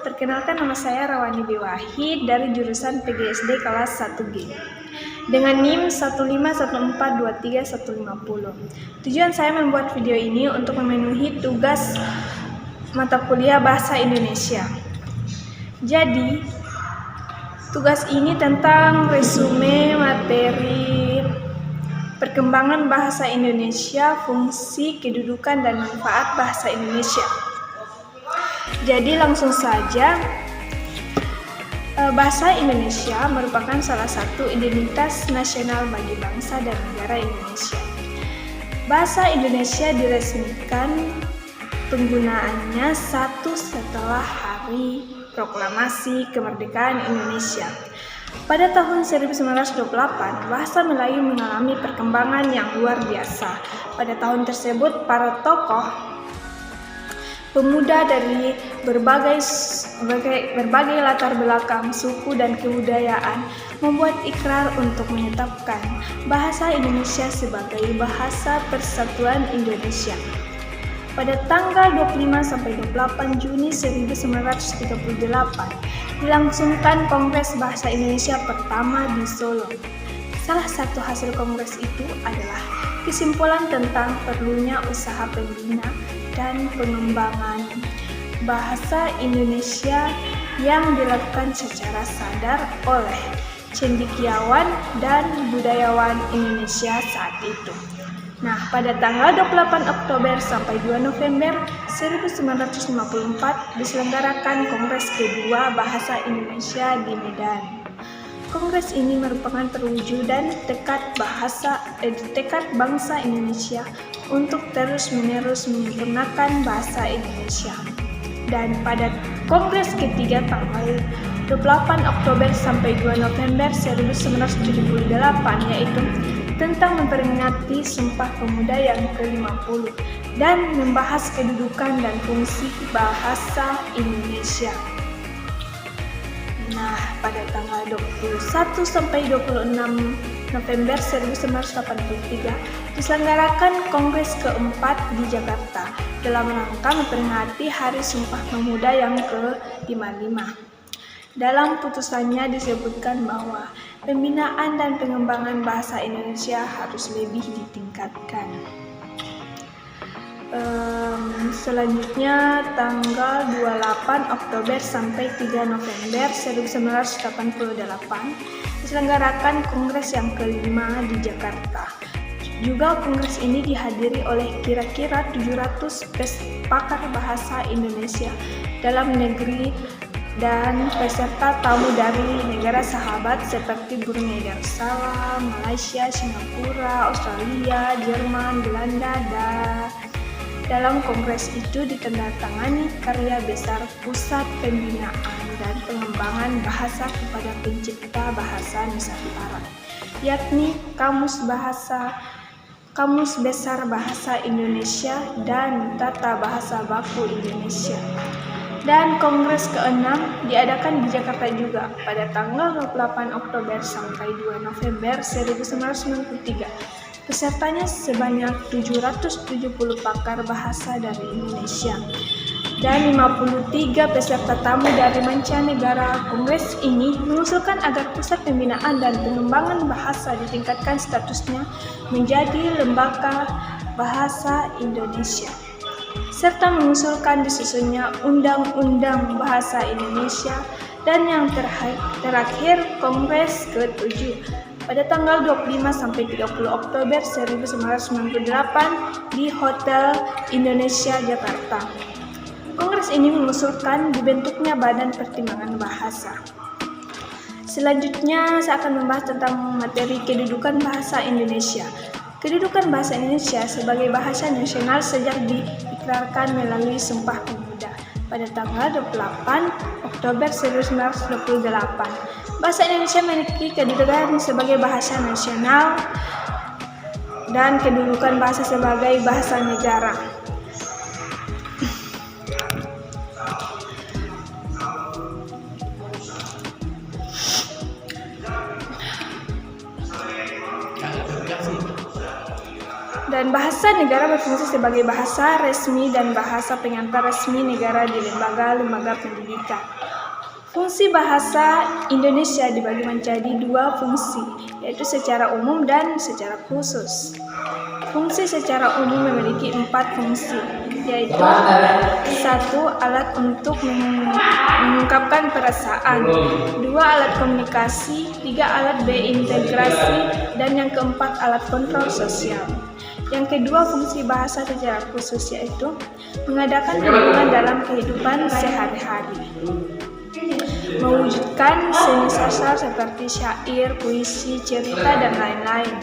perkenalkan nama saya Rawani Biwahid dari jurusan PGSD kelas 1G dengan NIM 151423150. Tujuan saya membuat video ini untuk memenuhi tugas mata kuliah Bahasa Indonesia. Jadi, tugas ini tentang resume materi perkembangan bahasa Indonesia, fungsi, kedudukan, dan manfaat bahasa Indonesia. Jadi langsung saja, bahasa Indonesia merupakan salah satu identitas nasional bagi bangsa dan negara Indonesia. Bahasa Indonesia diresmikan penggunaannya satu setelah Hari Proklamasi Kemerdekaan Indonesia. Pada tahun 1928, bahasa Melayu mengalami perkembangan yang luar biasa. Pada tahun tersebut, para tokoh pemuda dari berbagai latar belakang, suku, dan kebudayaan membuat ikrar untuk menetapkan bahasa Indonesia sebagai bahasa persatuan Indonesia. Pada tanggal 25-28 Juni 1938, dilangsungkan Kongres Bahasa Indonesia pertama di Solo. Salah satu hasil kongres itu adalah kesimpulan tentang perlunya usaha pembina dan pengembangan bahasa Indonesia yang dilakukan secara sadar oleh cendekiawan dan budayawan Indonesia saat itu. Nah, pada tanggal 28 Oktober sampai 2 November 1954 diselenggarakan Kongres kedua Bahasa Indonesia di Medan. Kongres ini merupakan perwujudan tekad bangsa Indonesia untuk terus-menerus menyempurnakan bahasa Indonesia. Dan pada Kongres ketiga tanggal 28 Oktober sampai 2 November 1978, yaitu tentang memperingati Sumpah Pemuda yang ke-50 dan membahas kedudukan dan fungsi bahasa Indonesia. Nah, pada tanggal 21 sampai 26 November 1983 diselenggarakan Kongres keempat di Jakarta dalam rangka memperingati Hari Sumpah Pemuda yang ke-55. Dalam putusannya disebutkan bahwa pembinaan dan pengembangan bahasa Indonesia harus lebih ditingkatkan. Selanjutnya tanggal 28 Oktober sampai 3 November 1988 diselenggarakan Kongres yang kelima di Jakarta. Juga kongres ini dihadiri oleh kira-kira 700 pakar bahasa Indonesia dalam negeri dan peserta tamu dari negara sahabat seperti Brunei Darussalam, Malaysia, Singapura, Australia, Jerman, Belanda. Dalam kongres itu ditandatangani karya besar Pusat Pembinaan dan Pengembangan Bahasa kepada Pencipta Bahasa Nusantara, yakni Kamus Besar Bahasa Indonesia dan Tata Bahasa Baku Indonesia. Dan Kongres ke-6 diadakan di Jakarta juga pada tanggal 28 Oktober sampai 2 November 1993. Pesertanya sebanyak 770 pakar bahasa dari Indonesia dan 53 peserta tamu dari mancanegara. Kongres ini mengusulkan agar Pusat Pembinaan dan Pengembangan Bahasa ditingkatkan statusnya menjadi Lembaga Bahasa Indonesia, serta mengusulkan disusunnya Undang-Undang Bahasa Indonesia. Dan yang terakhir Kongres ke-7 pada tanggal 25 sampai 30 Oktober 1998 di Hotel Indonesia Jakarta. Kongres ini mengusulkan dibentuknya Badan Pertimbangan Bahasa. Selanjutnya saya akan membahas tentang materi kedudukan bahasa Indonesia. Kedudukan bahasa Indonesia sebagai bahasa nasional sejak diikrarkan melalui Sumpah Pemuda pada tanggal 28 Oktober 1928. Bahasa Indonesia memiliki kedudukan sebagai bahasa nasional dan kedudukan bahasa sebagai bahasa negara. Dan bahasa negara berfungsi sebagai bahasa resmi dan bahasa pengantar resmi negara di lembaga-lembaga pendidikan. Fungsi bahasa Indonesia dibagi menjadi dua fungsi, yaitu secara umum dan secara khusus. Fungsi secara umum memiliki 4 fungsi, yaitu 1. Alat untuk mengungkapkan perasaan, 2. Alat komunikasi, 3. Alat berintegrasi, dan yang keempat alat kontrol sosial. Yang kedua, fungsi bahasa secara khusus yaitu mengadakan hubungan dalam kehidupan sehari-hari, mewujudkan seni sastra seperti syair, puisi, cerita, dan lain-lain.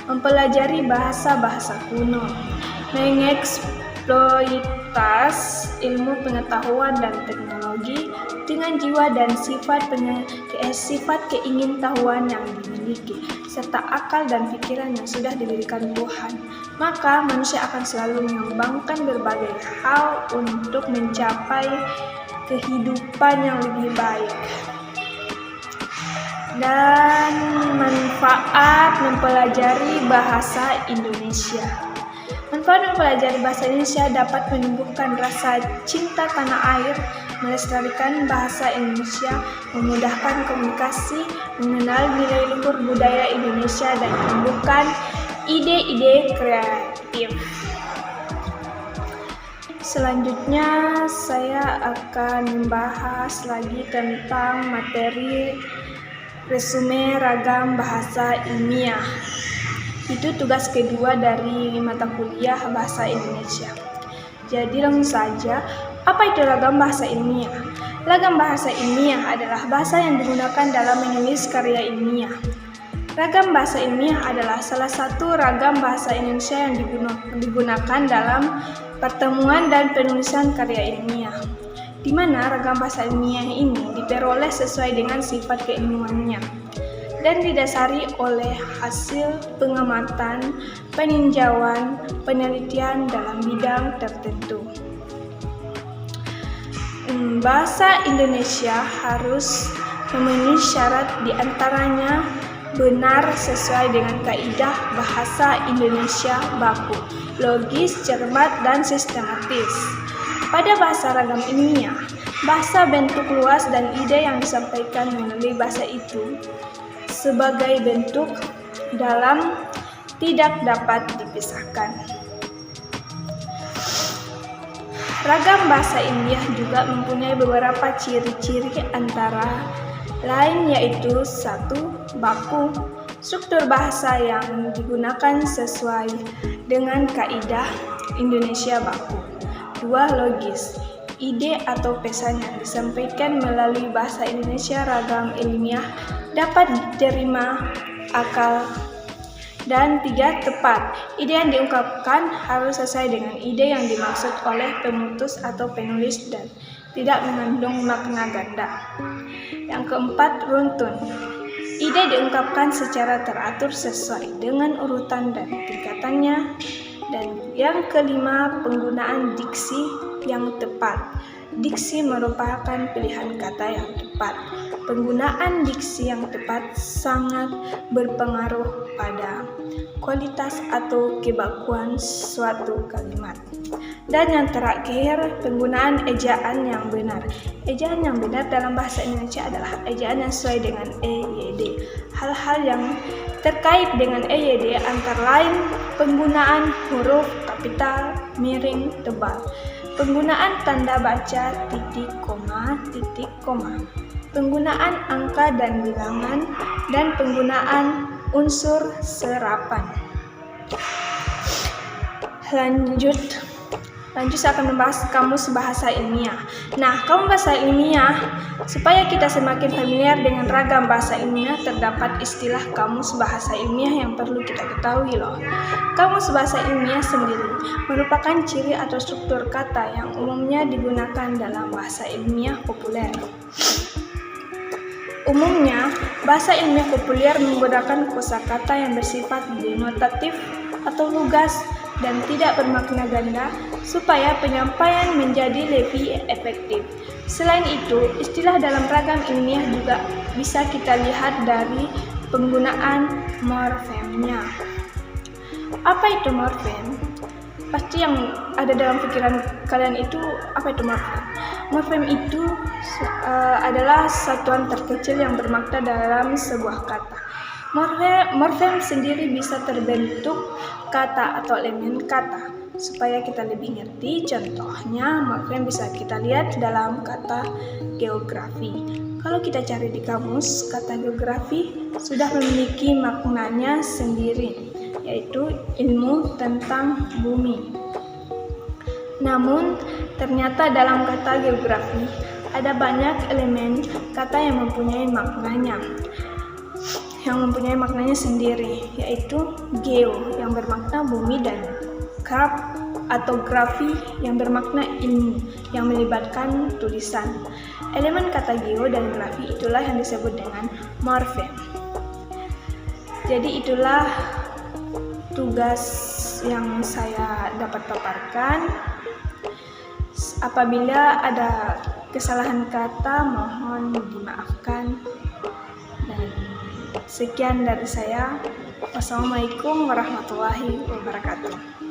Mempelajari bahasa-bahasa kuno, mengeksploitas ilmu pengetahuan dan teknologi dengan jiwa dan sifat keingintahuan yang dimiliki, serta akal dan pikiran yang sudah diberikan Tuhan. Maka manusia akan selalu mengembangkan berbagai hal untuk mencapai kehidupan yang lebih baik. Dan manfaat mempelajari bahasa Indonesia. Manfaat mempelajari bahasa Indonesia dapat menumbuhkan rasa cinta tanah air, melestarikan bahasa Indonesia, memudahkan komunikasi, mengenal nilai luhur budaya Indonesia, dan menumbuhkan ide-ide kreatif. Selanjutnya saya akan membahas lagi tentang materi resume ragam bahasa ilmiah. Itu tugas kedua dari mata kuliah bahasa Indonesia. Jadi langsung saja, apa itu ragam bahasa ilmiah? Ragam bahasa ilmiah adalah bahasa yang digunakan dalam menulis karya ilmiah. Ragam bahasa ilmiah adalah salah satu ragam bahasa Indonesia yang digunakan dalam pertemuan dan penulisan karya ilmiah, di mana ragam bahasa ilmiah ini diperoleh sesuai dengan sifat keilmuannya dan didasari oleh hasil pengamatan, peninjauan, penelitian dalam bidang tertentu. Bahasa Indonesia harus memenuhi syarat diantaranya benar sesuai dengan kaidah bahasa Indonesia baku, logis, cermat, dan sistematis. Pada bahasa ragam ilmiah, bahasa bentuk luas dan ide yang disampaikan melalui bahasa itu sebagai bentuk dalam tidak dapat dipisahkan. Ragam bahasa ilmiah juga mempunyai beberapa ciri-ciri antara lain yaitu 1. Baku, struktur bahasa yang digunakan sesuai dengan kaidah Indonesia baku. 2. Logis, ide atau pesan yang disampaikan melalui bahasa Indonesia ragam ilmiah dapat diterima akal. Dan 3. Tepat, ide yang diungkapkan harus sesuai dengan ide yang dimaksud oleh pemutus atau penulis dan tidak mengandung makna ganda. Yang keempat, runtun, ide diungkapkan secara teratur sesuai dengan urutan dan tingkatannya. Dan yang kelima, penggunaan diksi yang tepat. Diksi merupakan pilihan kata yang tepat. Penggunaan diksi yang tepat sangat berpengaruh pada kualitas atau kebakuan suatu kalimat. Dan yang terakhir, penggunaan ejaan yang benar. Ejaan yang benar dalam bahasa Indonesia adalah ejaan yang sesuai dengan EYD. Hal-hal yang terkait dengan EYD antara lain penggunaan huruf kapital, miring, tebal, penggunaan tanda baca, titik, koma, penggunaan angka dan bilangan, dan penggunaan unsur serapan. Lanjut saya akan membahas kamus bahasa ilmiah. Nah, kamus bahasa ilmiah, supaya kita semakin familiar dengan ragam bahasa ilmiah, terdapat istilah kamus bahasa ilmiah yang perlu kita ketahui loh. Kamus bahasa ilmiah sendiri merupakan ciri atau struktur kata yang umumnya digunakan dalam bahasa ilmiah populer. Umumnya, bahasa ilmiah populer menggunakan kosakata yang bersifat denotatif atau lugas dan tidak bermakna ganda supaya penyampaian menjadi lebih efektif. Selain itu, istilah dalam ragam ilmiah juga bisa kita lihat dari penggunaan morfemnya. Apa itu morfem? Pasti yang ada dalam pikiran kalian itu, apa itu morfem? Morfem itu adalah satuan terkecil yang bermakna dalam sebuah kata. Morfem sendiri bisa terbentuk kata atau elemen kata. Supaya kita lebih ngerti, contohnya morfem bisa kita lihat dalam kata geografi. Kalau kita cari di kamus, kata geografi sudah memiliki maknanya sendiri, yaitu ilmu tentang bumi. Namun, ternyata dalam kata geografi ada banyak elemen kata yang mempunyai maknanya sendiri, yaitu geo yang bermakna bumi dan graf atau grafi yang bermakna ilmu yang melibatkan tulisan. Elemen kata geo dan grafi itulah yang disebut dengan morfem. Jadi itulah tugas yang saya dapat paparkan. Apabila ada kesalahan kata, mohon dimaafkan. Dan sekian dari saya. Wassalamualaikum warahmatullahi wabarakatuh.